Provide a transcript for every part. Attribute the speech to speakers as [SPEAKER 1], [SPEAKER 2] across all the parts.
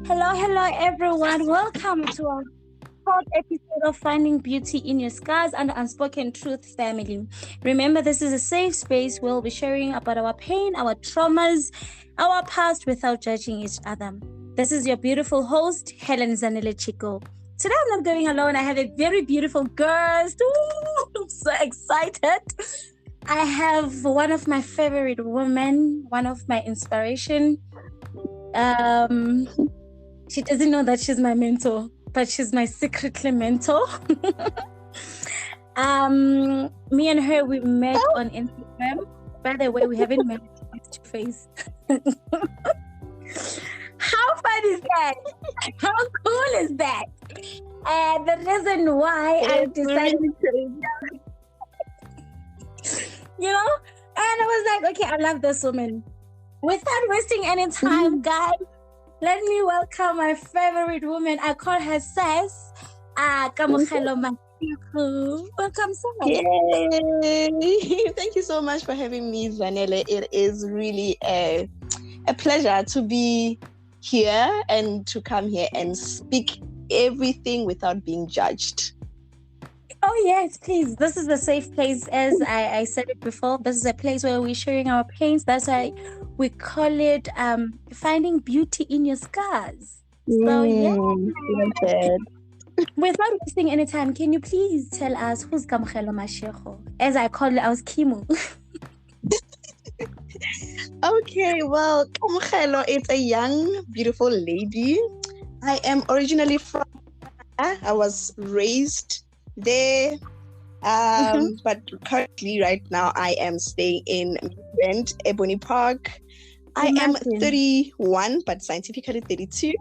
[SPEAKER 1] Hello, everyone. Welcome to our fourth episode of Finding Beauty in Your Scars and Unspoken Truth family. Remember, this is a safe space where we'll be sharing about our pain, our traumas, our past without judging each other. This is your beautiful host, HelenZanele Chico. Today I'm not going alone. I have a very beautiful guest. Ooh, I'm so excited. I have one of my favorite women, one of my inspiration. She doesn't know that she's my mentor, but she's my secretly mentor. Me and her, we met on Instagram. By the way, we haven't met face to face. How fun is that? How cool is that? And the reason why I decided and I was like, okay, I love this woman. Without wasting any time, guys, let me welcome my favorite woman. I call her Sass. Kamogelo. Welcome, Sass.
[SPEAKER 2] Yay! Thank you so much for having me, Zanele. It is really a pleasure to be here and to come here and speak everything without being judged.
[SPEAKER 1] Oh, yes, please. This is a safe place. As I said it before, this is a place where we're sharing our pains. That's why we call it Finding Beauty in Your Scars. So, without wasting any time, can you please tell us who's Kamogelo Mashego? As I call it, I was Kimu.
[SPEAKER 2] Okay, well, Kamogelo is a young, beautiful lady. I am originally from I was raised there, but currently right now I am staying in Midrand, Ebony Park. I am 31, but scientifically 32.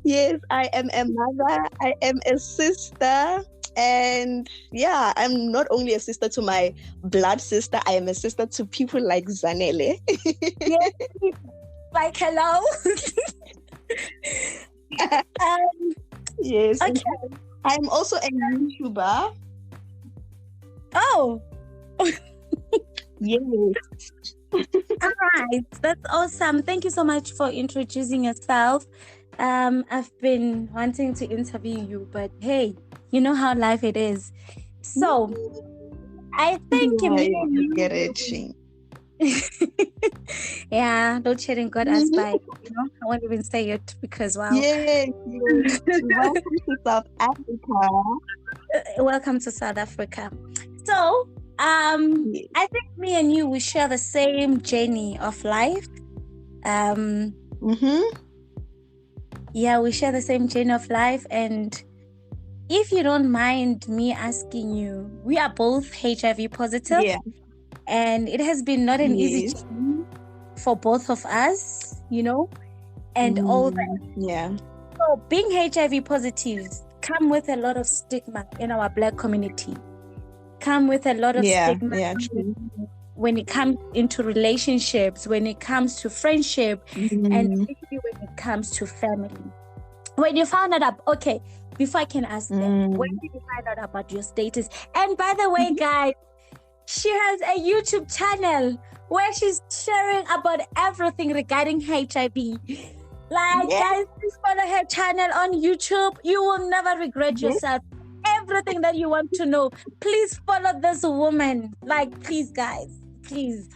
[SPEAKER 2] Yes, I am a mother, I am a sister, and yeah, I'm not only a sister to my blood sister, I am a sister to people like Zanele.
[SPEAKER 1] Yes, like hello.
[SPEAKER 2] Yes.
[SPEAKER 1] Okay.
[SPEAKER 2] I'm also a YouTuber.
[SPEAKER 1] Oh.
[SPEAKER 2] Yes.
[SPEAKER 1] All right. That's awesome. Thank you so much for introducing yourself. I've been wanting to interview you, but hey, you know how life it is. So, I think
[SPEAKER 2] you get it.
[SPEAKER 1] Yeah, don't sharing got us by. I won't even say it because wow.
[SPEAKER 2] Yes. Welcome to South Africa.
[SPEAKER 1] Welcome to South Africa. So, I think me and you we share the same journey of life. Yeah, we share the same journey of life, and if you don't mind me asking you, we are both HIV positive.
[SPEAKER 2] Yeah.
[SPEAKER 1] And it has been not an easy journey for both of us, and all that.
[SPEAKER 2] Yeah.
[SPEAKER 1] So being HIV positive come with a lot of stigma in our Black community. Come with a lot of stigma when it comes into relationships, when it comes to friendship, and especially when it comes to family. When you found out, okay, before I can ask them, when did you find out about your status? And by the way, guys, she has a YouTube channel where she's sharing about everything regarding HIV. Guys, please follow her channel on YouTube. You will never regret yourself. Everything that you want to know, please follow this woman. Please, guys, please.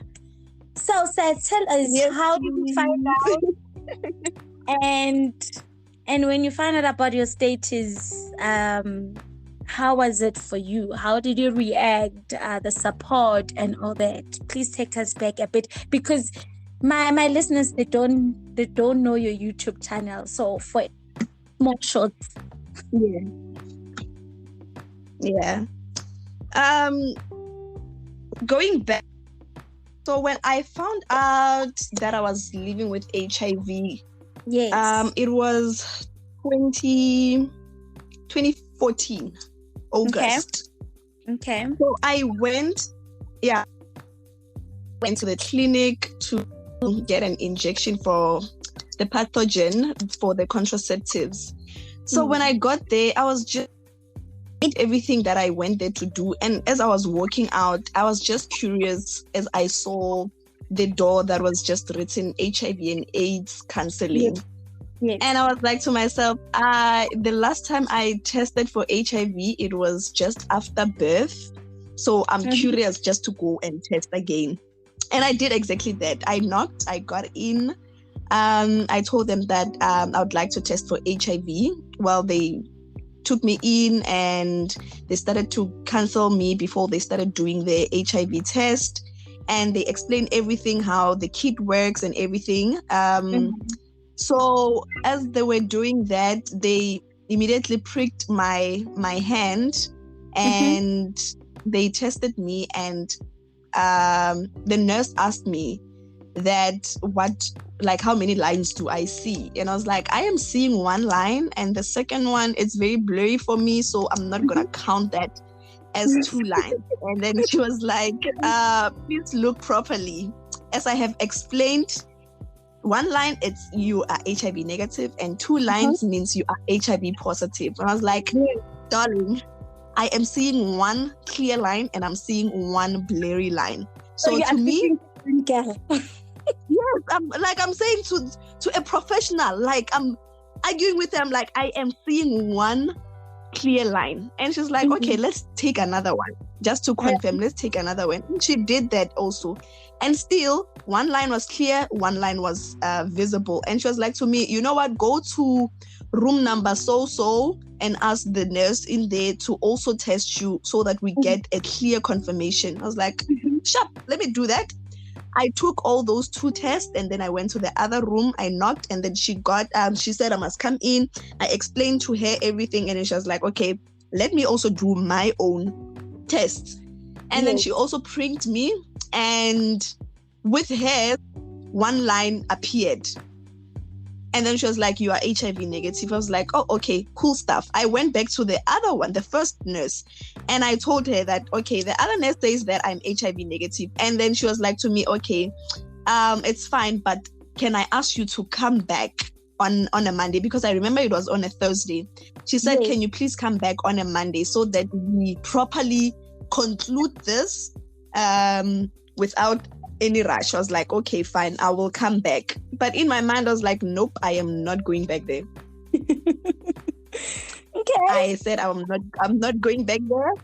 [SPEAKER 1] So, Seth, tell us how did you find out? and when you found out about your status, how was it for you? How did you react? The support and all that. Please take us back a bit because my listeners they don't know your YouTube channel. So for more shorts.
[SPEAKER 2] Yeah. Going back. So when I found out that I was living with HIV, it was 2014. August.
[SPEAKER 1] Okay.
[SPEAKER 2] So I went to the clinic to get an injection for the pathogen for the contraceptives. So when I got there, I was just everything that I went there to do. And as I was walking out, I was just curious as I saw the door that was just written HIV and AIDS counseling.
[SPEAKER 1] Yes.
[SPEAKER 2] And I was like to myself, the last time I tested for HIV, it was just after birth. So I'm curious just to go and test again. And I did exactly that. I knocked, I got in. I told them that I would like to test for HIV. Well, they took me in and they started to counsel me before they started doing the HIV test. And they explained everything, how the kit works and everything. So as they were doing that, they immediately pricked my hand and they tested me, and the nurse asked me that how many lines do I see? And I was like, I am seeing one line, and the second one, it's very blurry for me, so I'm not gonna count that as 2 lines. And then she was like, please look properly. As I have explained, 1 line, it's you are HIV negative, and 2 lines means you are HIV positive. And I was like, darling, I am seeing 1 clear line and I'm seeing 1 blurry line. So to me, yes, I'm saying to a professional, like I'm arguing with them, like I am seeing 1 clear line. And she's like, okay, let's take another one just to confirm. Let's take another one. And she did that also. And still, 1 line was clear, 1 line was visible. And she was like to me, you know what, go to room number so and ask the nurse in there to also test you so that we get a clear confirmation. I was like, sure, let me do that. I took all those 2 tests and then I went to the other room. I knocked and then she said I must come in. I explained to her everything and then she was like, okay, let me also do my own tests. And then she also pricked me, and with her, 1 line appeared. And then she was like, you are HIV negative. I was like, oh, okay, cool stuff. I went back to the other one, the first nurse, and I told her that, okay, the other nurse says that I'm HIV negative. And then she was like to me, okay, it's fine, but can I ask you to come back on a Monday? Because I remember it was on a Thursday. She said, can you please come back on a Monday so that we properly conclude this without any rush. I was like, okay, fine, I will come back. But in my mind, I was like, nope, I am not going back there.
[SPEAKER 1] Okay.
[SPEAKER 2] I said I'm not going back there.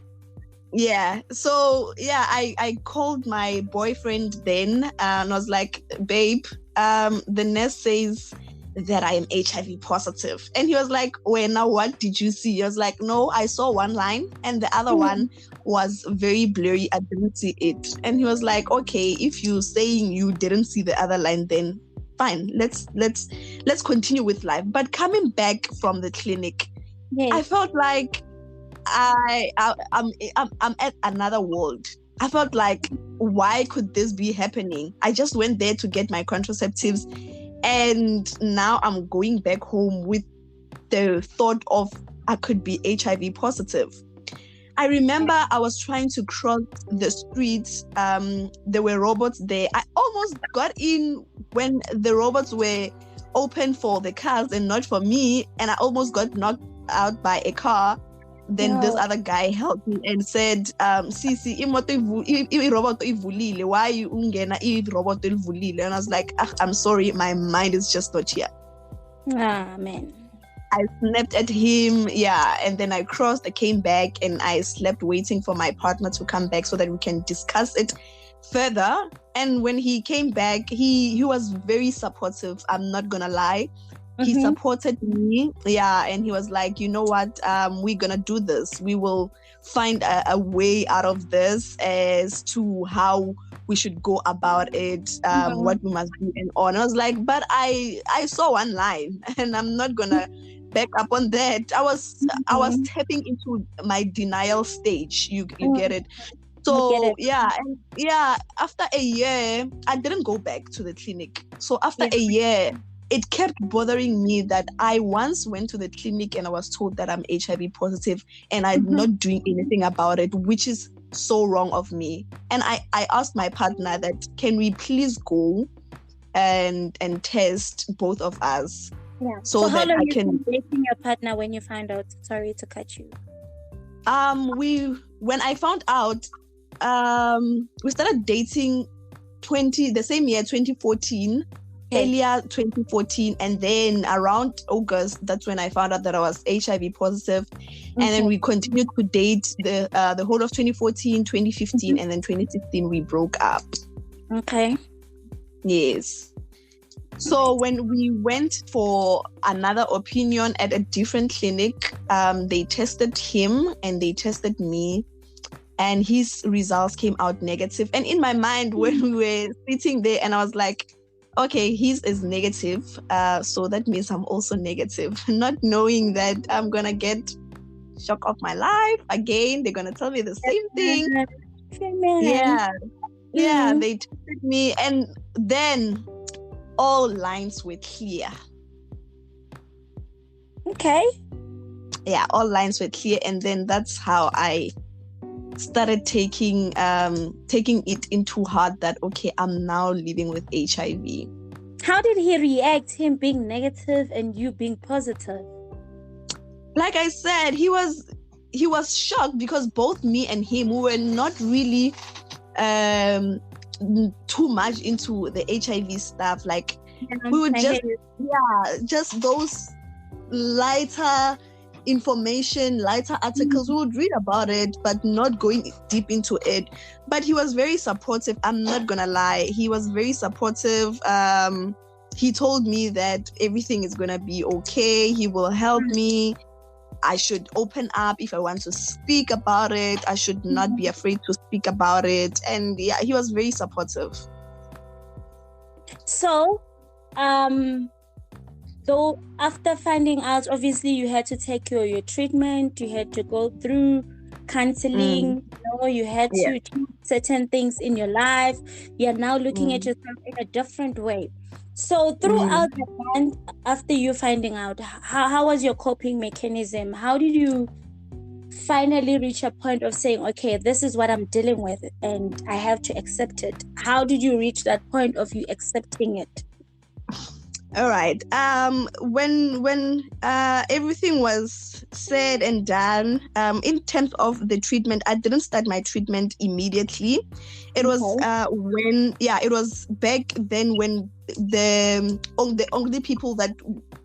[SPEAKER 2] Yeah. So yeah, I called my boyfriend then and I was like, babe, the nurse says that I am HIV positive. And he was like, well, now what did you see? I was like, no, I saw 1 line and the other one was very blurry. I didn't see it. And he was like, okay, if you're saying you didn't see the other line, then fine, let's continue with life. But coming back from the clinic, I felt like I'm at another world. I felt like, why could this be happening? I just went there to get my contraceptives, and now I'm going back home with the thought of I could be HIV positive. I remember I was trying to cross the streets. There were robots there. I almost got in when the robots were open for the cars and not for me, and I almost got knocked out by a car. Then this other guy helped me and said, Sisi, robot ivulile. Why you ungena robot ivulile? And I was like, I'm sorry, my mind is just not here.
[SPEAKER 1] Ah, man.
[SPEAKER 2] I snapped at him, and then I crossed, I came back, and I slept waiting for my partner to come back so that we can discuss it further. And when he came back, he was very supportive, I'm not gonna lie. He supported me, and he was like, you know what, we're gonna do this. We will find a way out of this as to how we should go about it, what we must do and on. I was like, but I saw 1 line and I'm not gonna back up on that. I was tapping into my denial stage. You get it? So after a year, I didn't go back to the clinic. So after a year, it kept bothering me that I once went to the clinic and I was told that I'm HIV positive and I'm not doing anything about it, which is so wrong of me. And I asked my partner that, can we please go and test both of us?
[SPEAKER 1] Yeah. So that I can dating your partner when you find out? Sorry to cut you.
[SPEAKER 2] When I found out, we started dating the same year, 2014. Earlier 2014, and then around August, that's when I found out that I was HIV positive. And then we continued to date the whole of 2014, 2015, and then 2016 we broke up.
[SPEAKER 1] Okay.
[SPEAKER 2] Yes. So when we went for another opinion at a different clinic, they tested him and they tested me, and his results came out negative. And in my mind, when we were sitting there, and I was like, okay, his is negative, so that means I'm also negative. Not knowing that I'm gonna get shock of my life again. They're gonna tell me the same thing. Yeah, they tested me, and then all lines were clear.
[SPEAKER 1] Okay.
[SPEAKER 2] Yeah, all lines were clear, and then that's how I started taking it into heart that, okay, I'm now living with HIV.
[SPEAKER 1] How did he react, him being negative and you being positive?
[SPEAKER 2] Like I said, he was shocked, because both me and him, we were not really too much into the HIV stuff. Like, we would just those lighter information, lighter articles, we would read about it, but not going deep into it. But he was very supportive. I'm not gonna lie, he was very supportive. He told me that everything is gonna be okay. He will help me. I should open up if I want to speak about it. I should not be afraid to speak about it. And yeah, he was very supportive.
[SPEAKER 1] So, so after finding out, obviously you had to take your treatment, you had to go through counseling, you had to change certain things in your life. You're now looking at yourself in a different way. So throughout the month after you finding out, how was your coping mechanism? How did you finally reach a point of saying, okay, this is what I'm dealing with and I have to accept it? How did you reach that point of you accepting it?
[SPEAKER 2] All right. When everything was said and done, in terms of the treatment, I didn't start my treatment immediately. It was it was back then when the only people that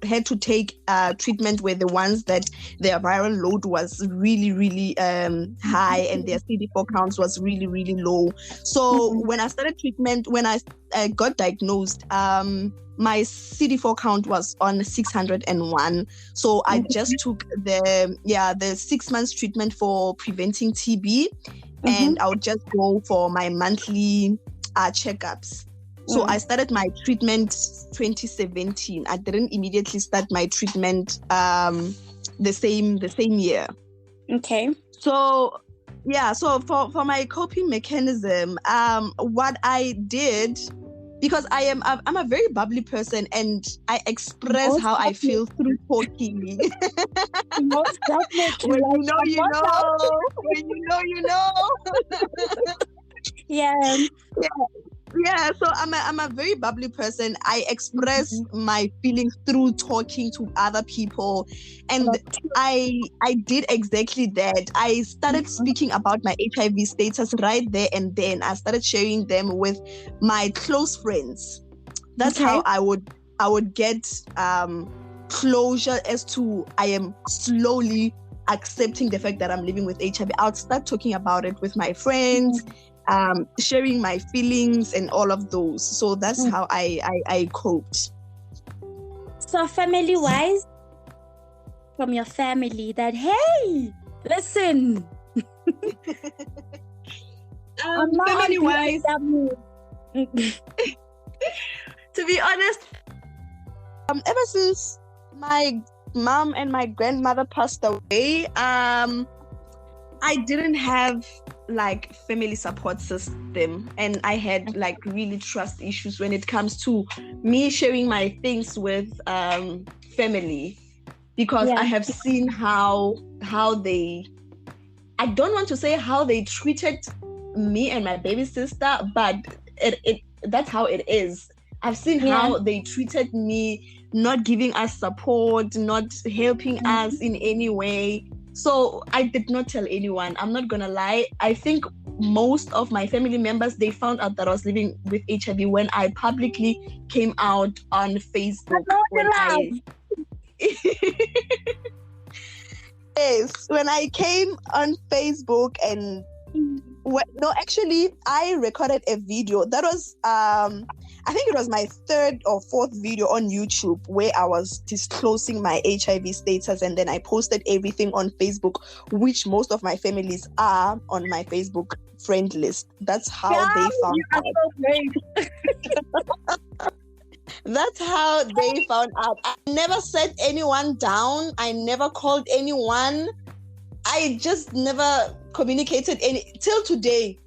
[SPEAKER 2] had to take treatment were the ones that their viral load was really, really high and their CD4 counts was really, really low. So when I started treatment, when I got diagnosed, my CD4 count was on 601. So I just took the 6 months treatment for preventing TB, and I would just go for my monthly checkups. So I started my treatment 2017. I didn't immediately start my treatment the same year.
[SPEAKER 1] Okay.
[SPEAKER 2] So so for my coping mechanism, what I did, because I'm a very bubbly person and I express how I feel through talking.
[SPEAKER 1] Most definitely.
[SPEAKER 2] When you know, you know. When you know, you know. Yeah, so I'm a very bubbly person. I express my feelings through talking to other people, and I did exactly that. I started speaking about my HIV status right there and then. I started sharing them with my close friends. That's how I would get closure as to I am slowly accepting the fact that I'm living with HIV. I would start talking about it with my friends. Sharing my feelings and all of those. So that's how I coped.
[SPEAKER 1] So family-wise, from your family, that, hey, listen.
[SPEAKER 2] Family-wise, to be honest, ever since my mom and my grandmother passed away, I didn't have like family support system, and I had like really trust issues when it comes to me sharing my things with family, because I have seen how they, I don't want to say how they treated me and my baby sister, but it that's how it is. I've seen how they treated me, not giving us support, not helping us in any way. So I did not tell anyone. I'm not gonna lie. I think most of my family members, they found out that I was living with HIV when I publicly came out on Facebook. Yes, when I came on Facebook and actually I recorded a video that was I think it was my third or fourth video on YouTube where I was disclosing my HIV status, and then I posted everything on Facebook, which most of my families are on my Facebook friend list. That's how they found out. So that's how they found out. I never set anyone down. I never called anyone. I just never communicated till today,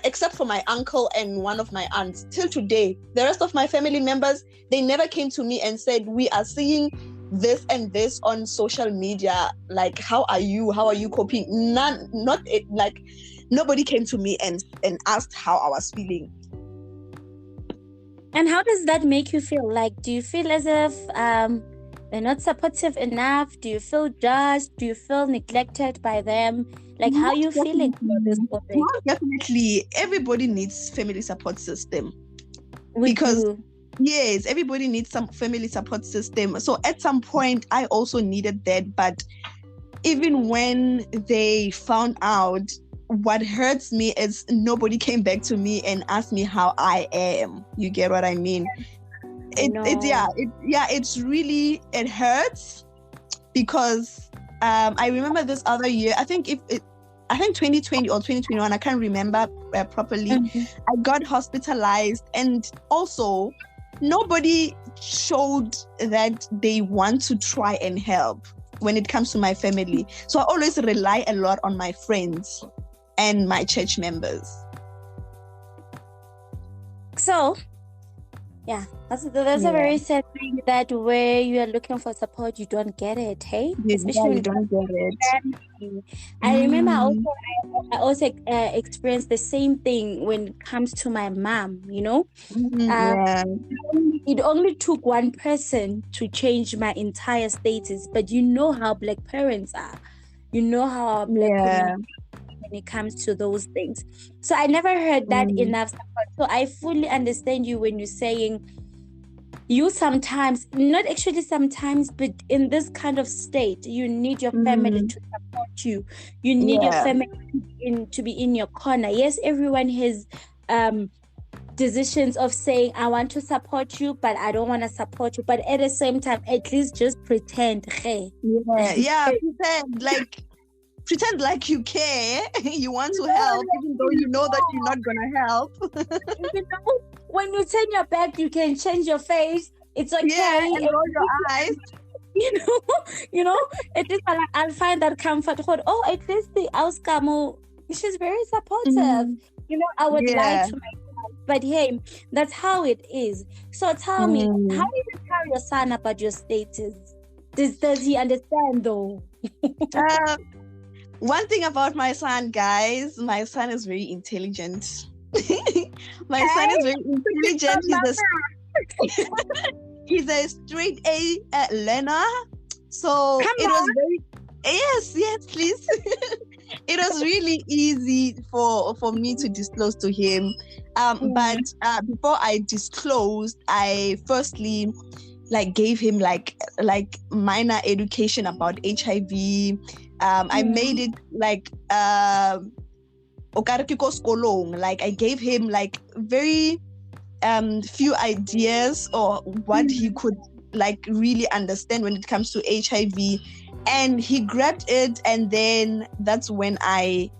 [SPEAKER 2] except for my uncle and one of my aunts. Till today, the rest of my family members, they never came to me and said, we are seeing this and this on social media. Like, how are you coping? Nobody came to me and asked how I was feeling.
[SPEAKER 1] And how does that make you feel? Like, do you feel as if they're not supportive enough? Do you feel judged? Do you feel neglected by them? Like, how are you feeling about this topic?
[SPEAKER 2] Definitely, everybody needs family support system. Yes, everybody needs some family support system. So at some point, I also needed that. But even when they found out, what hurts me is nobody came back to me and asked me how I am. You get what I mean? It hurts because I remember this other year. I think 2020 or 2021. I can't remember properly. Mm-hmm. I got hospitalized, and also nobody showed that they want to try and help when it comes to my family. So I always rely a lot on my friends and my church members.
[SPEAKER 1] So, yeah, that's a very sad thing, that where you are looking for support, you don't get it, hey?
[SPEAKER 2] Especially you don't get it.
[SPEAKER 1] I remember I also experienced the same thing when it comes to my mom, you know? It only took one person to change my entire status, but you know how Black parents are. You know how our Black community when it comes to those things. So I never heard that enough support. So I fully understand you when you're saying you sometimes, not actually sometimes, but in this kind of state, you need your family to support you. You need your family to be in your corner. Yes, everyone has decisions of saying, I want to support you, but I don't want to support you. But at the same time, at least just pretend. Hey.
[SPEAKER 2] Pretend like you care, you want to help, even though you know that you're not gonna help.
[SPEAKER 1] You know, when you turn your back, you can change your face. It's okay.
[SPEAKER 2] Yeah, and roll your eyes.
[SPEAKER 1] You know, at least I'll find that comfort. Oh, at least the outcome, she's very supportive. You know, I would lie to myself, but hey, that's how it is. So tell me, how do you tell your son about your status? Does he understand though?
[SPEAKER 2] One thing about my son, guys, my son is very intelligent. My son is very intelligent. He's a straight A learner. So yes, please. It was really easy for me to disclose to him. But before I disclosed, I firstly gave him like minor education about HIV. I made it I gave him very few ideas or what he could really understand when it comes to HIV, and he grabbed it. And then that's when I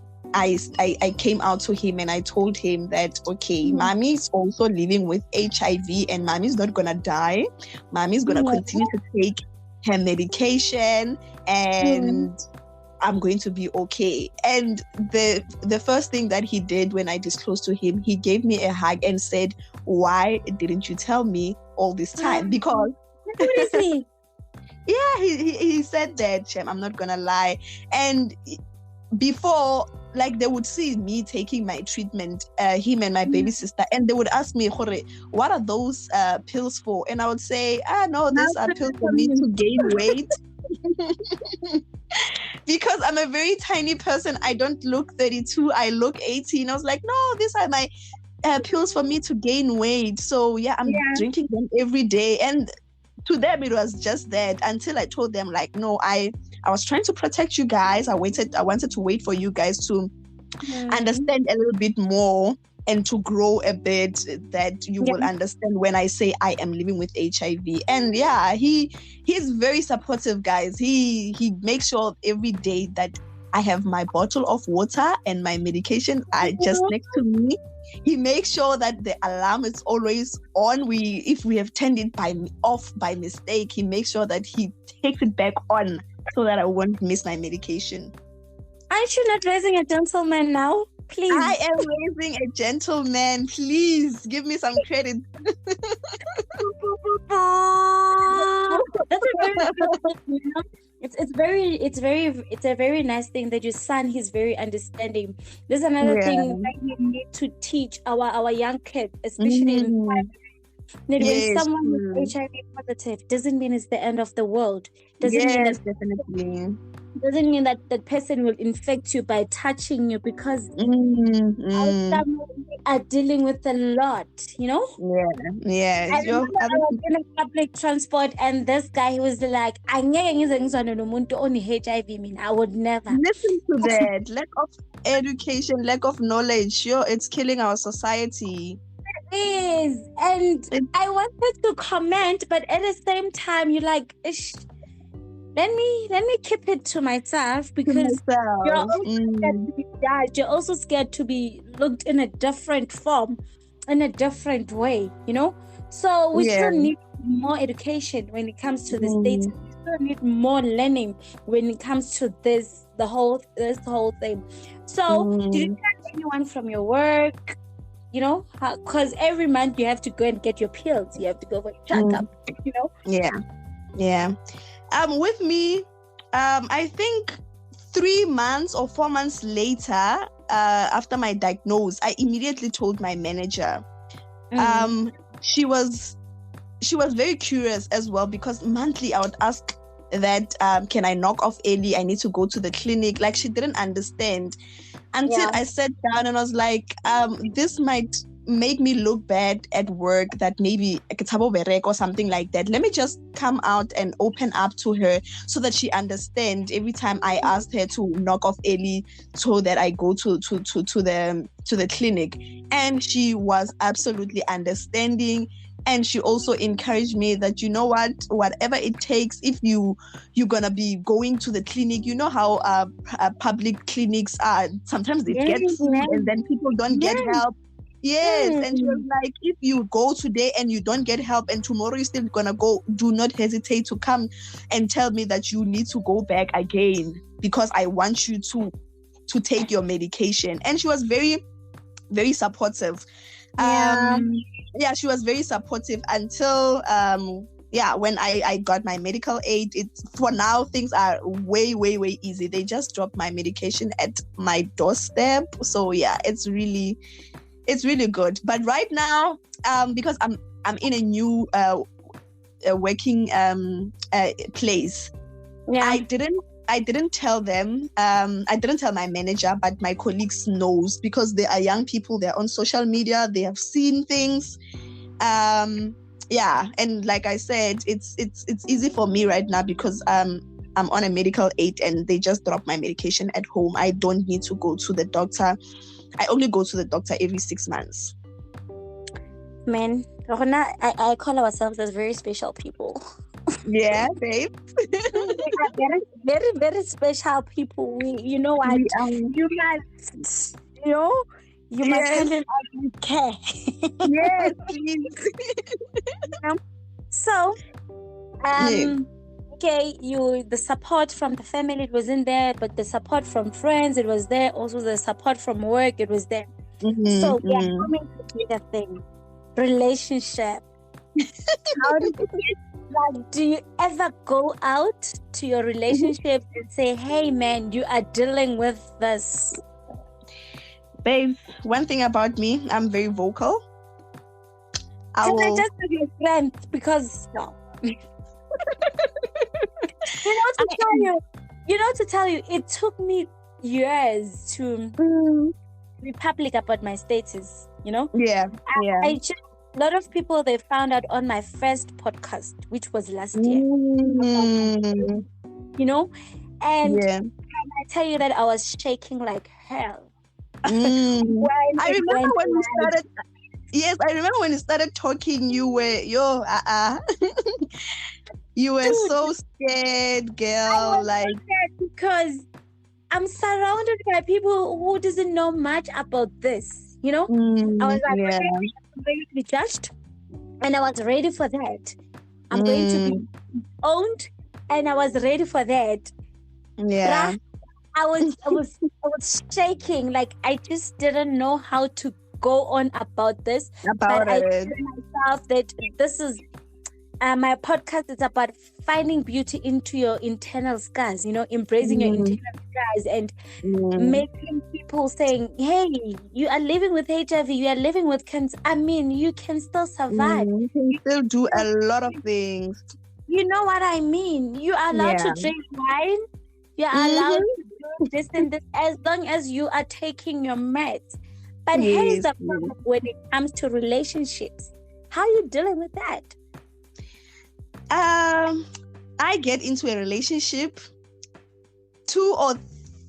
[SPEAKER 2] came out to him and I told him that, okay, mommy's also living with HIV and mommy's not gonna die. Mommy's gonna continue to take her medication and I'm going to be okay. And the first thing that he did when I disclosed to him, he gave me a hug and said, why didn't you tell me all this time? Because he said that, Shem, I'm not gonna lie. And before, they would see me taking my treatment, him and my baby sister, and they would ask me, what are those pills for? And I would say, no, these are pills for me to gain weight. because I'm a very tiny person. I don't look 32. I look 18. I was like, no, these are my pills for me to gain weight. So yeah, I'm drinking them every day. And to them, it was just that, until I told them, like, no, I was trying to protect you guys. I wanted to wait for you guys to understand a little bit more and to grow a bit, that you will understand when I say I am living with HIV. And yeah, he's very supportive, guys. He makes sure every day that I have my bottle of water and my medication are just next to me. He makes sure that the alarm is always on. If we have turned it off by mistake, he makes sure that he takes it back on so that I won't miss my medication.
[SPEAKER 1] Aren't you not raising a gentleman now? Please.
[SPEAKER 2] I am raising a gentleman. Please give me some credit.
[SPEAKER 1] That's a very it's a very nice thing that your son, he's very understanding. There's another thing that we need to teach our young kids, especially in that when someone is HIV positive, doesn't mean it's the end of the world. Doesn't mean that
[SPEAKER 2] definitely.
[SPEAKER 1] Doesn't mean that that person will infect you by touching you, because some are dealing with a lot, you know?
[SPEAKER 2] Yeah.
[SPEAKER 1] I remember I was in a public transport, and this guy, he was like, I would never.
[SPEAKER 2] Listen to that. Lack of education, lack of knowledge. It's killing our society.
[SPEAKER 1] It is. And I wanted to comment, but at the same time, you're like, let me keep it to myself, because you're also scared to be judged. You're also scared to be looked in a different form, in a different way, you know? So we still need more education when it comes to this data. We still need more learning when it comes to this whole thing. So did you tell anyone from your work? You know, because every month you have to go and get your pills. You have to go for your checkup, you know?
[SPEAKER 2] Yeah. With me, I think 3 months or 4 months later, after my diagnosis, I immediately told my manager. She was very curious as well, because monthly I would ask that, can I knock off early? I need to go to the clinic. Like, she didn't understand until I sat down and I was like, this might make me look bad at work, that maybe or something like that. Let me just come out and open up to her so that she understands every time I asked her to knock off early so that I go to the clinic. And she was absolutely understanding. And she also encouraged me that, you know what, whatever it takes, if you're gonna be going to the clinic, you know how public clinics are, sometimes they get full and then people don't get help. And she was like, if you go today and you don't get help and tomorrow you're still gonna go, do not hesitate to come and tell me that you need to go back again, because I want you to take your medication. And she was very, very supportive. She was very supportive until when I got my medical aid. For now, things are way, way, way easy. They just dropped my medication at my doorstep. So yeah, it's really good. But right now, because I'm in a new working place, I didn't tell them. I didn't tell my manager, but my colleagues knows, because they are young people. They're on social media. They have seen things. And like I said, it's easy for me right now, because I'm on a medical aid and they just drop my medication at home. I don't need to go to the doctor. I only go to the doctor every 6 months.
[SPEAKER 1] Man, I call ourselves as very special people.
[SPEAKER 2] Yeah, babe.
[SPEAKER 1] very, very, very special people. You know what? You must, you must handle our care.
[SPEAKER 2] Yes, please.
[SPEAKER 1] So, okay, the support from the family, it was in there, but the support from friends, it was there. Also, the support from work, it was there. So we are coming to the thing, relationship. How do you ever go out to your relationship and say, hey man, you are dealing with this?
[SPEAKER 2] Babe, one thing about me, I'm very vocal.
[SPEAKER 1] I just be your friend, because no. To tell you, to tell you, it took me years to be public about my status,
[SPEAKER 2] Yeah.
[SPEAKER 1] A lot of people, they found out on my first podcast, which was last year. And I tell you that I was shaking like hell.
[SPEAKER 2] I remember when we started. Yes, I remember when you started talking. You were you were so scared, girl.
[SPEAKER 1] Like scared because I'm surrounded by people who doesn't know much about this. I was like, okay, I'm going to be judged, and I was ready for that. I'm going to be owned, and I was ready for that.
[SPEAKER 2] Yeah.
[SPEAKER 1] I was shaking, like I just didn't know how to go on about this. I told myself that this is my podcast is about finding beauty into your internal scars, embracing your internal scars and making people saying, hey, you are living with HIV, you are living with cancer. I mean, you can still survive.
[SPEAKER 2] You can still do a lot of things.
[SPEAKER 1] You know what I mean? You are allowed to drink wine. You are allowed to do this and this as long as you are taking your meds. But here's the problem when it comes to relationships. How are you dealing with that?
[SPEAKER 2] I get into a relationship. 2 or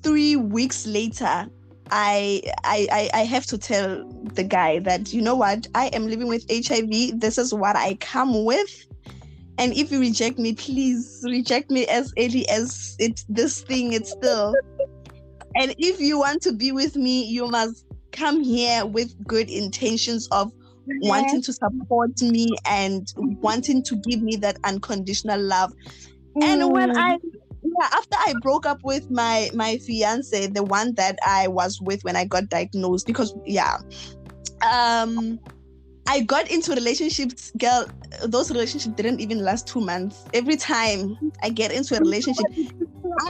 [SPEAKER 2] 3 weeks later, I have to tell the guy that, you know what, I am living with HIV. This is what I come with. And if you reject me, please reject me as early as this thing is still. And if you want to be with me, you must come here with good intentions of wanting to support me and wanting to give me that unconditional love. And when after I broke up with my fiance, the one that I was with when I got diagnosed, because I got into relationships, girl. Those relationships didn't even last 2 months. Every time I get into a relationship,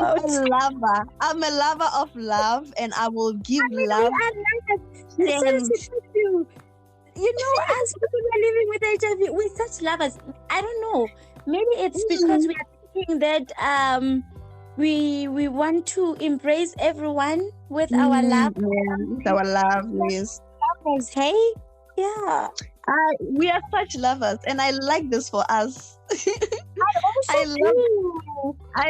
[SPEAKER 2] I'm a lover. I'm a lover of love, and I will give love.
[SPEAKER 1] As people who are living with HIV, we're such lovers. I don't know. Maybe it's because we are thinking that we want to embrace everyone with our love.
[SPEAKER 2] With our love, yes.
[SPEAKER 1] Lovers, hey? Yeah.
[SPEAKER 2] We are such lovers, and I like this for us. I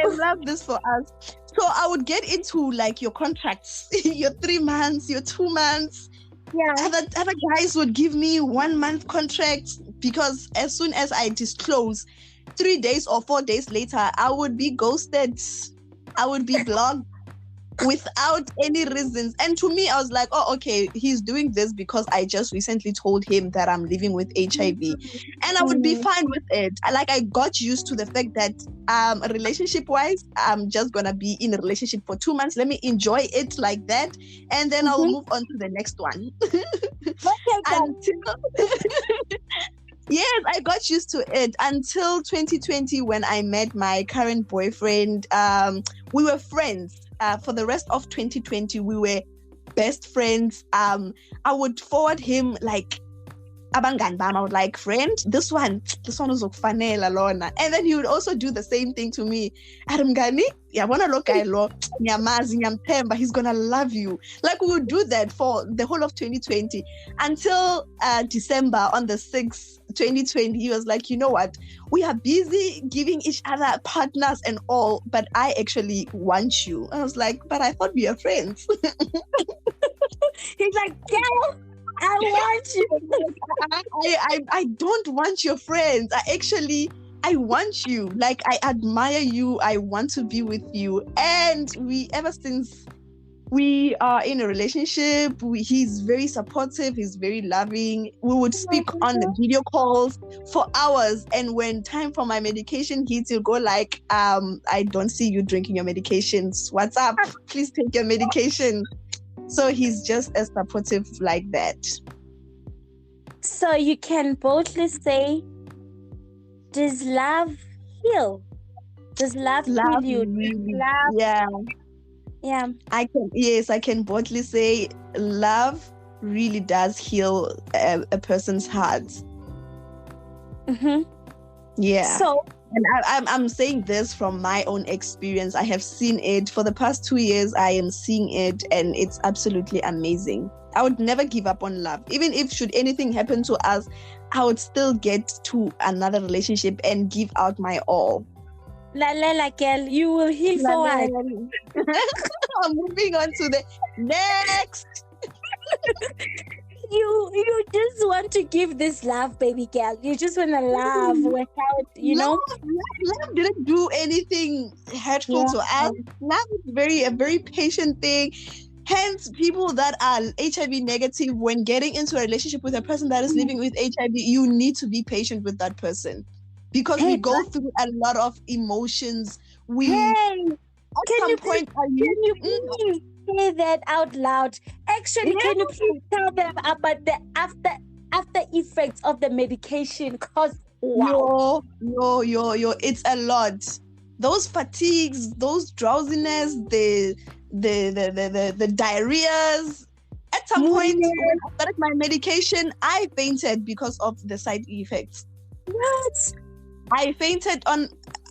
[SPEAKER 2] love this for us. So I would get into like your contracts, your 3 months, your 2 months.
[SPEAKER 1] Yeah.
[SPEAKER 2] Other guys would give me 1 month contracts because as soon as I disclose, 3 days or 4 days later, I would be ghosted. I would be blocked without any reasons. And to me, I was like, oh, okay, he's doing this because I just recently told him that I'm living with HIV. And I would be fine with it. I got used to the fact that relationship-wise, I'm just going to be in a relationship for 2 months. Let me enjoy it like that. And then I'll move on to the next one. Yes, I got used to it until 2020 when I met my current boyfriend. We were friends. For the rest of 2020, we were best friends. I would forward him like abangani bami. I would like, friend, this one is ukufanele lona. And then he would also do the same thing to me. Mngani, yabona lo guy lo, ngiyamazi, ngiyamthemba, he's gonna love you. Like we would do that for the whole of 2020 until December on the 6th, 2020. He was like, you know what? We are busy giving each other partners and all, but I actually want you. I was like, but I thought we were friends.
[SPEAKER 1] He's like, girl, I want you.
[SPEAKER 2] I don't want your friends. I want you. Like, I admire you. I want to be with you. And ever since we are in a relationship, he's very supportive. He's very loving. We would speak on the video calls for hours. And when time for my medication hits, he'll go like, I don't see you drinking your medications. What's up? Please take your medication. So he's just as supportive like that.
[SPEAKER 1] So you can boldly say, does love heal? Does love heal you?
[SPEAKER 2] Really,
[SPEAKER 1] yeah.
[SPEAKER 2] I can boldly say love really does heal a person's heart.
[SPEAKER 1] Mm-hmm.
[SPEAKER 2] Yeah.
[SPEAKER 1] So
[SPEAKER 2] And I'm saying this from my own experience. I have seen it for the past 2 years. I am seeing it, and it's absolutely amazing. I would never give up on love. Even if should anything happen to us, I would still get to another relationship and give out my all.
[SPEAKER 1] La girl, you will heal forward.
[SPEAKER 2] I'm moving on to the next.
[SPEAKER 1] You just want to give this love, baby girl. You just want to love without,
[SPEAKER 2] Love didn't do anything hurtful to us. Love is a very patient thing. Hence, people that are HIV negative, when getting into a relationship with a person that is living with HIV, you need to be patient with that person. Because we go through a lot of emotions. Can you please
[SPEAKER 1] say that out loud? Actually, can you please tell them about the after effects of the medication? Cause
[SPEAKER 2] yo, it's a lot. Those fatigues, those drowsiness, the diarrheas. At some point, when I started my medication, I fainted because of the side effects.
[SPEAKER 1] What?
[SPEAKER 2] I fainted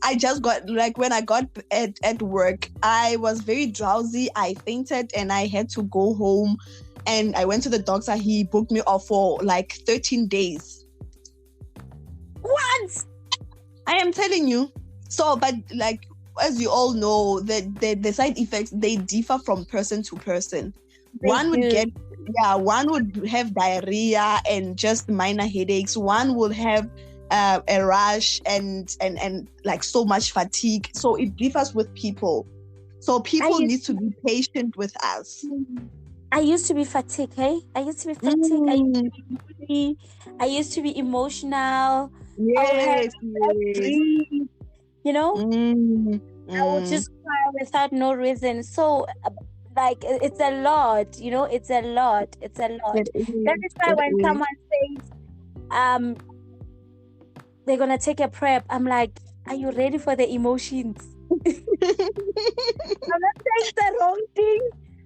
[SPEAKER 2] I just got, like, when I got at work, I was very drowsy. I fainted and I had to go home, and I went to the doctor. He booked me off for like 13 days.
[SPEAKER 1] What?
[SPEAKER 2] I am telling you. So, but like, as you all know, the side effects, they differ from person to person. One would have diarrhea and just minor headaches. One will have a rash and like so much fatigue. So it differs with people. So people need to be patient with us.
[SPEAKER 1] I used to be fatigued, hey? I used to be fatigued. I used to be emotional.
[SPEAKER 2] Yes.
[SPEAKER 1] I would just cry without no reason. So, like, it's a lot, it's a lot. That is why when someone says, they're gonna take a prep, I'm like, are you ready for the emotions? I'm not saying the wrong thing,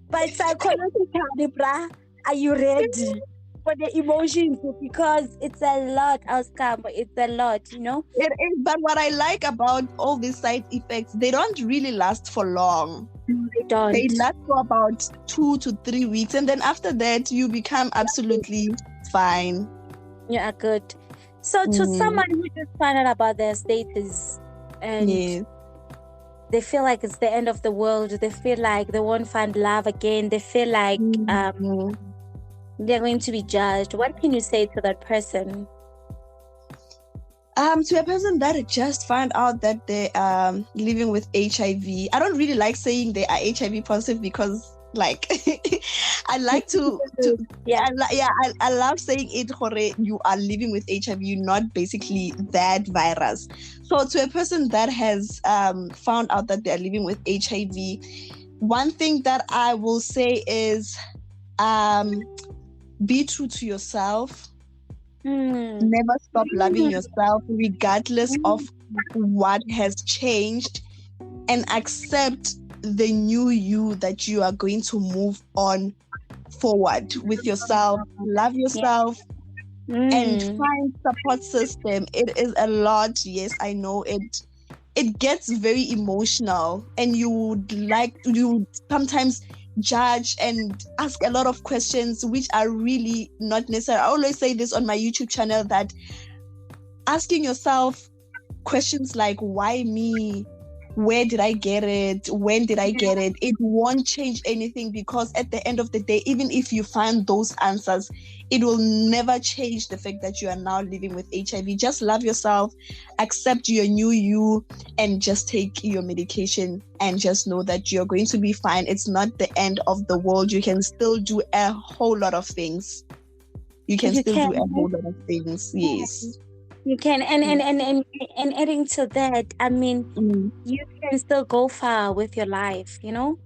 [SPEAKER 1] but psychologically, bruh, are you ready for the emotions? Because it's a lot, Oscar. It's a lot,
[SPEAKER 2] It is, but what I like about all these side effects, they don't really last for long.
[SPEAKER 1] They don't.
[SPEAKER 2] They last for about 2 to 3 weeks, and then after that, you become absolutely fine.
[SPEAKER 1] You are good. So to someone who just found out about their status and they feel like it's the end of the world, they feel like they won't find love again, they feel like they're going to be judged, what can you say to that person?
[SPEAKER 2] To a person that just found out that they are living with HIV, I don't really like saying they are HIV positive because, like, I like to I love saying it, you are living with HIV, you're not basically that virus. So to a person that has found out that they're living with HIV, one thing that I will say is be true to yourself. Never stop loving yourself regardless of what has changed, and accept the new you that you are going to move on forward with yourself. Love yourself and find support system. It is a lot. Yes, I know it gets very emotional, and you sometimes judge and ask a lot of questions which are really not necessary. I always say this on my YouTube channel, that asking yourself questions like, why me? Where did I get it? When did I get it? It won't change anything, because at the end of the day, even if you find those answers, it will never change the fact that you are now living with HIV. Just love yourself, accept your new you, and just take your medication, and just know that you're going to be fine. It's not the end of the world. You can still do a whole lot of things. Yes.
[SPEAKER 1] You can, and adding to that, I mean, you can still go far with your life,
[SPEAKER 2] You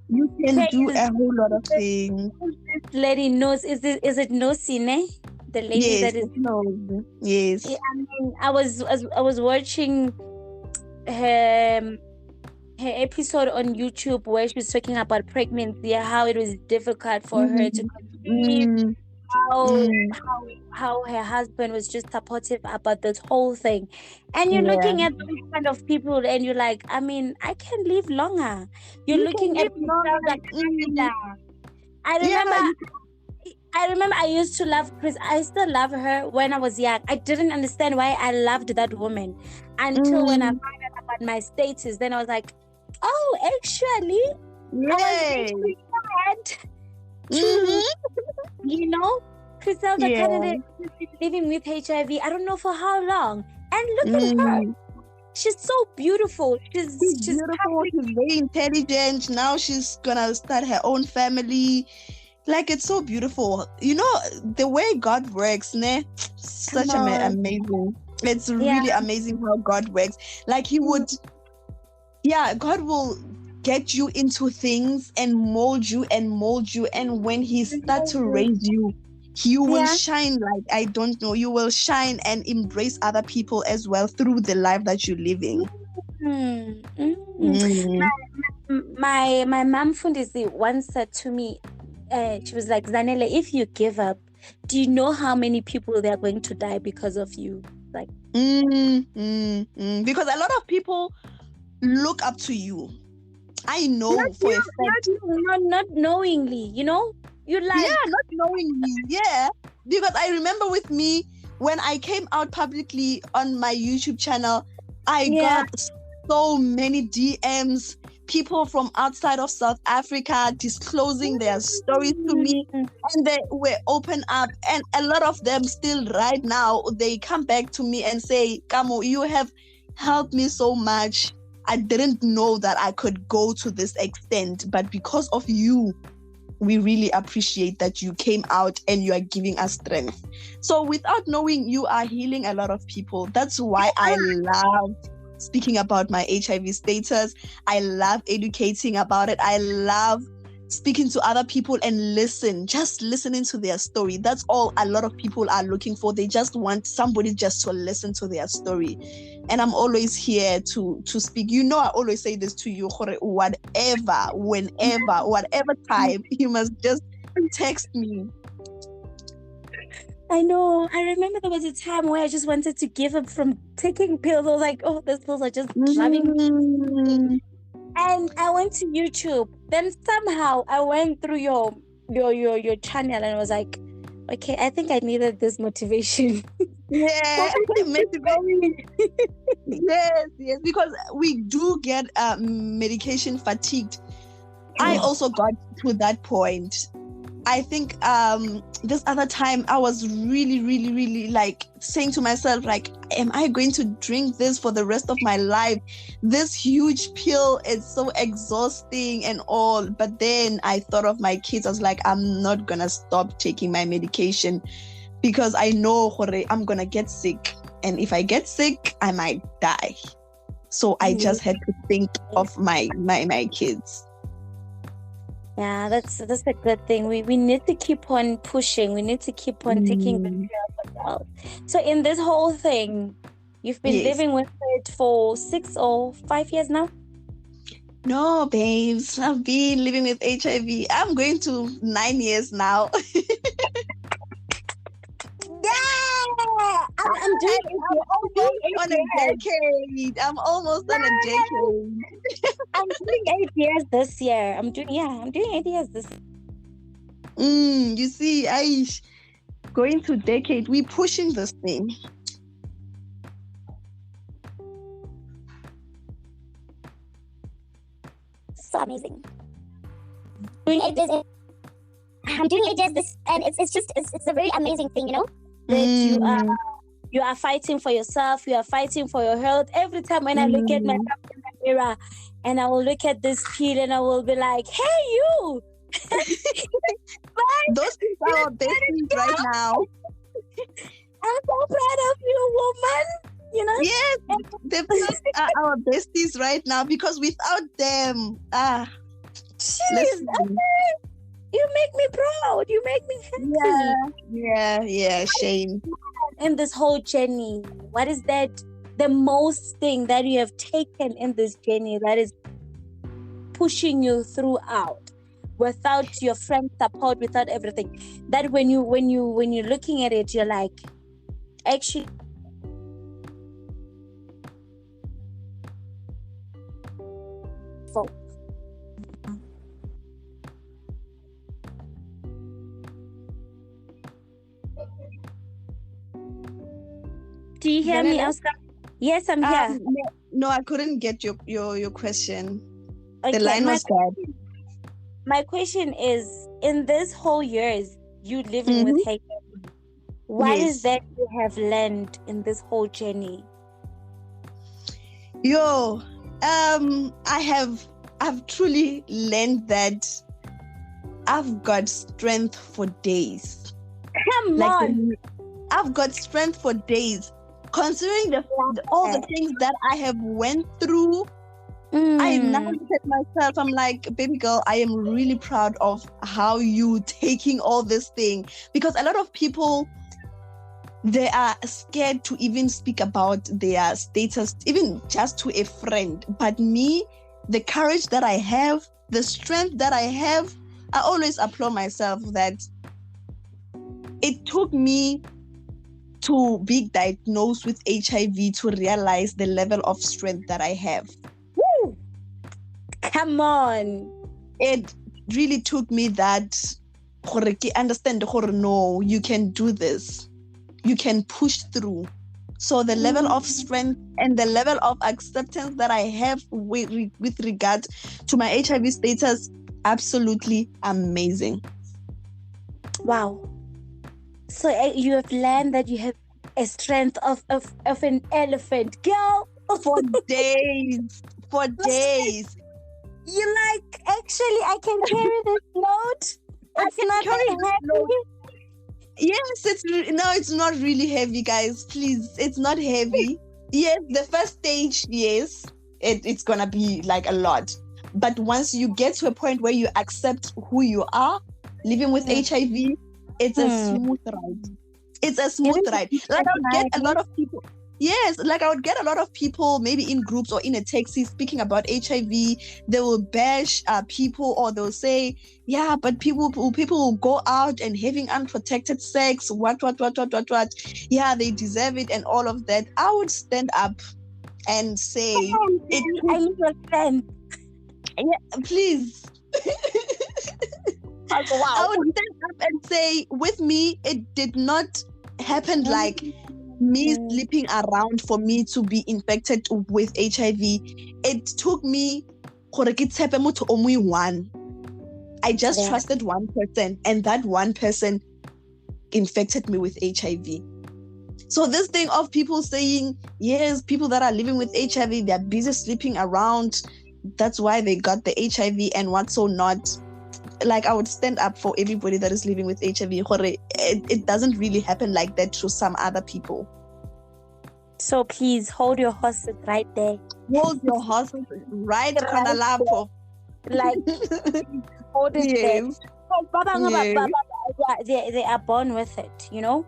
[SPEAKER 2] can do a whole lot of things.
[SPEAKER 1] This lady knows, is it Nosine? The lady that is
[SPEAKER 2] no. Yes.
[SPEAKER 1] I mean, I was watching her episode on YouTube where she was talking about pregnancy, how it was difficult for her to conceive. how her husband was just supportive about this whole thing. And you're looking at those kind of people and you're like, I mean, I can live longer. You're looking at Canada. I remember I used to love Chris. I still love her when I was young. I didn't understand why I loved that woman until when I found out about my status. Then I was like, oh, actually, I was you know, Christelle the candidate has been living with HIV. I don't know for how long. And look at her. She's so beautiful. She's
[SPEAKER 2] beautiful. She's very intelligent. Now she's gonna start her own family. Like, it's so beautiful. You know, the way God works, such amazing. It's really amazing how God works. Like, he would, God will get you into things and mold you. And when he starts to raise you, you will shine like, I don't know, you will shine and embrace other people as well through the life that you're living.
[SPEAKER 1] My mom Fundisi once said to me, she was like, Zanele, if you give up, do you know how many people they are going to die because of you? Like,
[SPEAKER 2] because a lot of people look up to you. I know for a fact.
[SPEAKER 1] Not knowingly, you know? You like
[SPEAKER 2] not knowingly, because I remember with me when I came out publicly on my YouTube channel, I got so many DMs. People from outside of South Africa disclosing their stories to me, and they were open up, and a lot of them still right now, they come back to me and say, Kamo, you have helped me so much. I didn't know that I could go to this extent, but because of you, we really appreciate that you came out and you are giving us strength. So without knowing, you are healing a lot of people. That's why I love speaking about my HIV status. I love educating about it. I love speaking to other people and just listening to their story. That's all a lot of people are looking for. They just want somebody just to listen to their story. And I'm always here to speak. You know, I always say this to you, whatever, whenever, whatever time, you must just text me.
[SPEAKER 1] I know. I remember there was a time where I just wanted to give up from taking pills. I was like, oh, these pills are just driving me. And I went to YouTube. Then somehow I went through your channel and I was like, okay, I think I needed this motivation.
[SPEAKER 2] Yes, because we do get medication fatigued. I also got to that point. I think this other time I was really, really, really like saying to myself, like, am I going to drink this for the rest of my life? This huge pill is so exhausting and all. But then I thought of my kids. I was like, I'm not going to stop taking my medication because I know I'm going to get sick. And if I get sick, I might die. So I just had to think of my kids.
[SPEAKER 1] Yeah, that's a good thing. We need to keep on pushing. We need to keep on taking good care of ourselves. So in this whole thing, you've been living with it for 6 or 5 years now?
[SPEAKER 2] No, babes. I've been living with HIV. I'm going to 9 years now.
[SPEAKER 1] I'm doing
[SPEAKER 2] on a decade. I'm almost on a decade.
[SPEAKER 1] I'm doing 8 years this year. I'm doing 8 years this
[SPEAKER 2] year. You see, Aish, going to decade, we're pushing this thing.
[SPEAKER 1] So amazing. Doing 8 years. I'm doing 8 years this, and it's a very amazing thing, you know. That you are fighting for yourself, you are fighting for your health. Every time when I look at myself in the mirror and I will look at this kid and I will be like, hey, you!
[SPEAKER 2] Those people are our besties right now.
[SPEAKER 1] I'm so proud of you, woman. You know?
[SPEAKER 2] Yes, they are our besties right now because without them, listen.
[SPEAKER 1] You make me proud. You make me happy.
[SPEAKER 2] Yeah, Shane.
[SPEAKER 1] In this whole journey, what is the most thing that you have taken in this journey that is pushing you throughout? without your friend support, without everything, that when you're looking at it, you're like, actually, do you hear me, Oscar? Yes, I'm here.
[SPEAKER 2] No, I couldn't get your question. Okay, the line was bad.
[SPEAKER 1] My question is, in this whole years you living with HIV, what is that you have learned in this whole journey?
[SPEAKER 2] I've truly learned that I've got strength for days.
[SPEAKER 1] Come on.
[SPEAKER 2] I've got strength for days. Considering all the things that I have went through, I now look at myself, I'm like, baby girl, I am really proud of how you taking all this thing. Because a lot of people, they are scared to even speak about their status, even just to a friend. But me, the courage that I have, the strength that I have, I always applaud myself that it took me to be diagnosed with HIV to realize the level of strength that I have.
[SPEAKER 1] Woo! Come on.
[SPEAKER 2] It really took me that understand, no, you can do this. You can push through. So the level of strength and the level of acceptance that I have with regard to my HIV status, absolutely amazing.
[SPEAKER 1] Wow. So you have learned that you have a strength of an elephant, girl.
[SPEAKER 2] For days.
[SPEAKER 1] You're like, actually, I can carry this load. It's not heavy.
[SPEAKER 2] Yes, it's not really heavy, guys. Please, it's not heavy. Yes, the first stage, yes, it's gonna be like a lot. But once you get to a point where you accept who you are, living with HIV, it's a smooth ride. It's a smooth ride. Like I would get a lot of people. Yes, like I would get a lot of people, maybe in groups or in a taxi, speaking about HIV. They will bash people, or they'll say, yeah, but people will go out and having unprotected sex. What? Yeah, they deserve it and all of that. I would stand up and say,
[SPEAKER 1] I need your friend.
[SPEAKER 2] Yeah, please.
[SPEAKER 1] Wow.
[SPEAKER 2] I would stand up and say, with me, it did not happen like me sleeping around for me to be infected with HIV. It took me one. I just trusted one person, and that one person infected me with HIV. So this thing of people saying, yes, people that are living with HIV, they're busy sleeping around, that's why they got the HIV and what so not. Like, I would stand up for everybody that is living with HIV. It doesn't really happen like that to some other people.
[SPEAKER 1] So please hold your horses right there.
[SPEAKER 2] Hold your horses right there.
[SPEAKER 1] Like, hold it there. They are born with it, you know?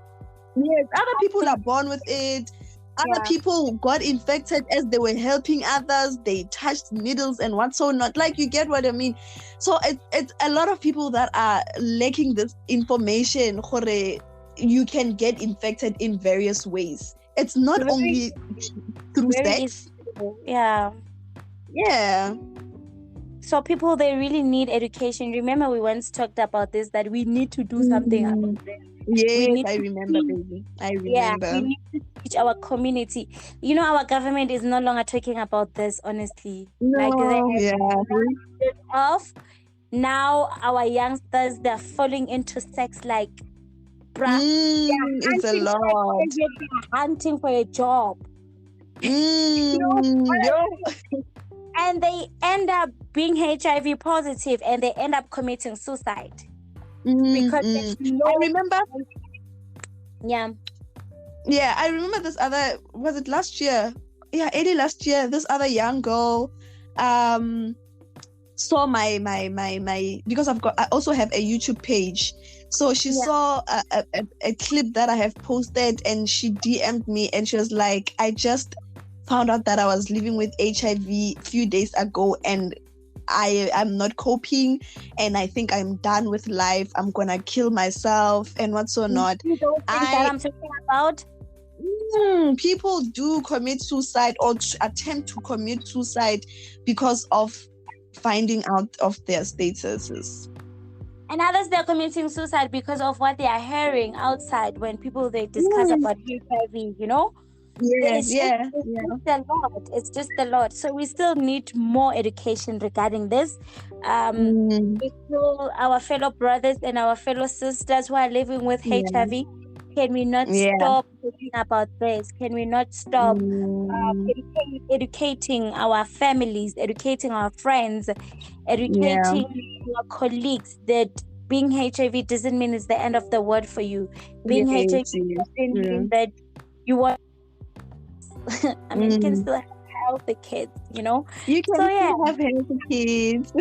[SPEAKER 2] Yes, other people are born with it. Other people got infected as they were helping others. They touched needles and what so not. Like, you get what I mean? So it's a lot of people that are lacking this information. You can get infected in various ways. It's not only through sex.
[SPEAKER 1] Yeah. So people, they really need education. Remember, we once talked about this, that we need to do something about this.
[SPEAKER 2] Yes, I remember, baby. I remember.
[SPEAKER 1] Yeah, we need to teach our community. You know, our government is no longer talking about this, honestly. Now our youngsters, they're falling into sex like,
[SPEAKER 2] it's a lot.
[SPEAKER 1] They're hunting for a job. And they end up being HIV positive, and they end up committing suicide. Because
[SPEAKER 2] I remember.
[SPEAKER 1] Yeah,
[SPEAKER 2] I remember this other. Was it last year? Yeah, early last year. This other young girl, saw my because I also have a YouTube page. So she saw a clip that I have posted, and she DM'd me, and she was like, I just found out that I was living with HIV a few days ago, and I'm not coping, and I think I'm done with life. I'm gonna kill myself and what's or not.
[SPEAKER 1] You don't think that I'm talking about?
[SPEAKER 2] People do commit suicide or attempt to commit suicide because of finding out of their statuses.
[SPEAKER 1] And others, they're committing suicide because of what they are hearing outside when they discuss about HIV, you know? It's just a lot. It's just a lot. So we still need more education regarding this. We still, our fellow brothers and our fellow sisters who are living with HIV, can we not stop talking about this? Can we not stop educating our families, educating our friends, educating our colleagues that being HIV doesn't mean it's the end of the world for you. Being HIV doesn't mean that you want. I mean, you can still have healthy kids, you know?
[SPEAKER 2] You can still have healthy kids.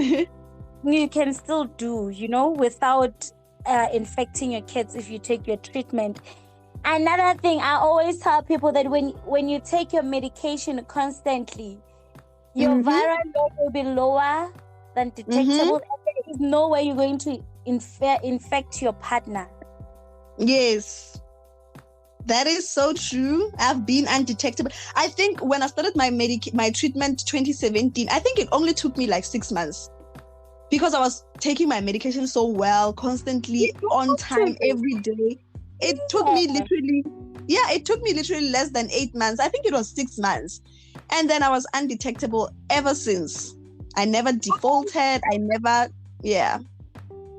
[SPEAKER 1] You can still do, you know, without infecting your kids if you take your treatment. Another thing, I always tell people that when you take your medication constantly, your viral load will be lower than detectable. And there is no way you're going to infect your partner.
[SPEAKER 2] Yes. That is so true. I've been undetectable. I think when I started my treatment 2017, I think it only took me like 6 months because I was taking my medication so well, constantly on time, every day. It took me literally less than 8 months. I think it was 6 months. And then I was undetectable ever since. I never defaulted. I never,
[SPEAKER 1] And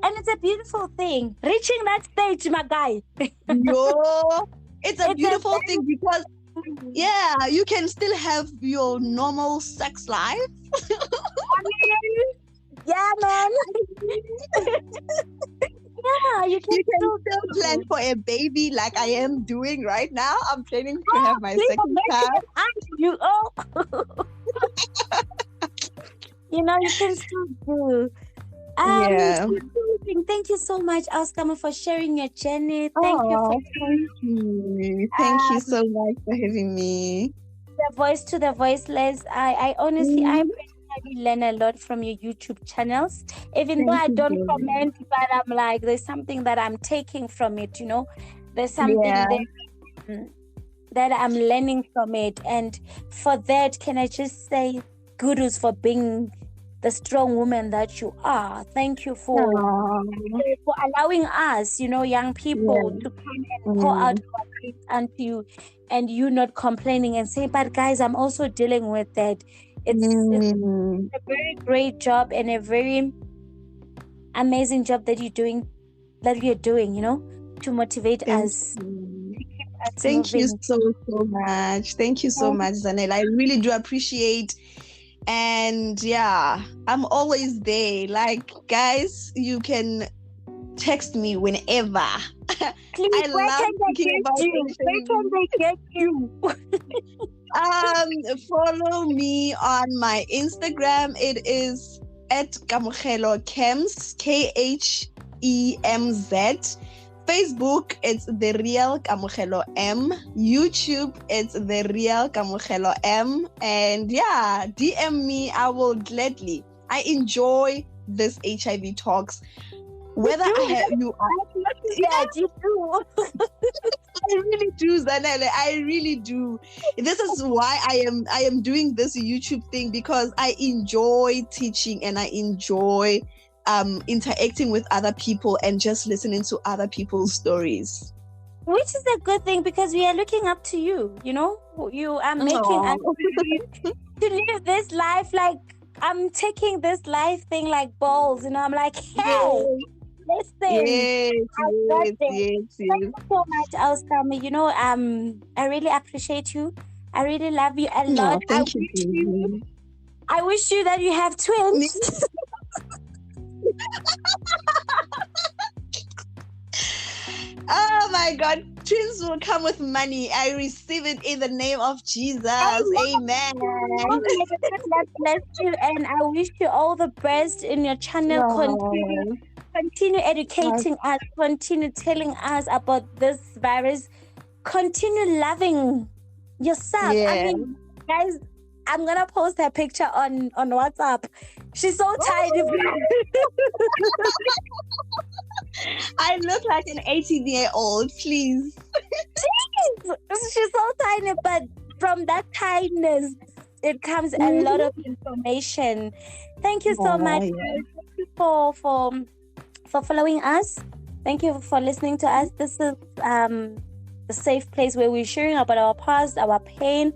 [SPEAKER 1] it's a beautiful thing. Reaching that stage, my guy.
[SPEAKER 2] It's a beautiful thing because, you can still have your normal sex life.
[SPEAKER 1] Man. You can
[SPEAKER 2] still plan for a baby like I am doing right now. I'm planning to have my second child.
[SPEAKER 1] You know, you can still do. Thank you so much, Oscar, for sharing your journey. Thank
[SPEAKER 2] you so much for having me.
[SPEAKER 1] The voice to the voiceless. I honestly, I personally learn a lot from your YouTube channels. Even though I don't comment, but I'm like, there's something that I'm taking from it, you know? There's something that I'm learning from it. And for that, can I just say kudos for being the strong woman that you are. Thank you for allowing us, you know, young people to come and pour out our things unto you, and you not complaining and saying, but guys, I'm also dealing with that. It's a very great job and a very amazing job that you're doing, you know, to motivate us.
[SPEAKER 2] Thank you so much. Thank you so much, Zanele. I really do appreciate. And I'm always there. Like, guys, you can text me whenever.
[SPEAKER 1] Please, I love thinking about you. Where can they get you?
[SPEAKER 2] Follow me on my Instagram. It is at Kamogelo Kems, KHEMZ. Facebook, it's The Real Kamogelo M. YouTube, it's The Real Kamogelo M. And DM me. I will gladly. I enjoy this HIV talks. Whether you
[SPEAKER 1] do.
[SPEAKER 2] I really do, Zanele. I really do. This is why I am doing this YouTube thing, because I enjoy teaching and I enjoy interacting with other people and just listening to other people's stories.
[SPEAKER 1] Which is a good thing, because we are looking up to you, you know? You are making us to live this life. Like, I'm taking this life thing like balls, you know? I'm like, hey, listen.
[SPEAKER 2] Yes.
[SPEAKER 1] Thank you so much, Oscar. You know, I really appreciate you. I really love you a lot.
[SPEAKER 2] I
[SPEAKER 1] wish you that you have twins.
[SPEAKER 2] Oh my God, twins will come with money. I receive it in the name of Jesus. Amen.
[SPEAKER 1] God bless you, and I wish you all the best in your channel. Continue educating us, continue telling us about this virus, continue loving yourself. I mean, guys, I'm gonna post her picture on WhatsApp. She's so tiny.
[SPEAKER 2] I look like an 18-year-old, please.
[SPEAKER 1] She's so tiny, but from that kindness, it comes a lot of information. Thank you so much for following us. Thank you for listening to us. This is the safe place where we're sharing about our past, our pain,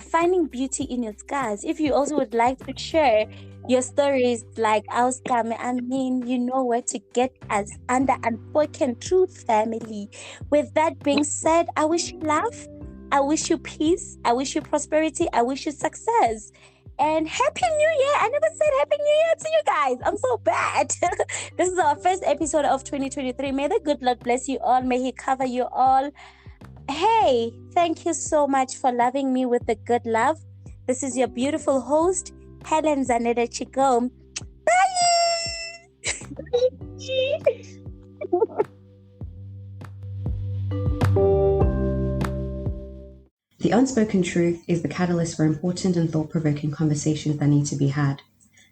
[SPEAKER 1] finding beauty in your scars. If you also would like to share your stories like ours, I mean, you know where to get us under Unspoken Truth family. With that being said, I wish you love, I wish you peace, I wish you prosperity, I wish you success. And Happy New Year. I never said Happy New Year to you guys. I'm so bad. This is our first episode of 2023. May the good Lord bless you all. May He cover you all. Hey, thank you so much for loving me with the good love. This is your beautiful host, HelenZanele Chico. Bye!
[SPEAKER 3] The Unspoken Truth is the catalyst for important and thought-provoking conversations that need to be had.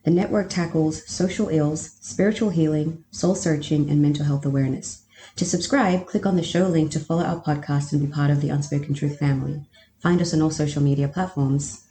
[SPEAKER 3] The network tackles social ills, spiritual healing, soul-searching, and mental health awareness. To subscribe, click on the show link to follow our podcast and be part of the Unspoken Truth family. Find us on all social media platforms.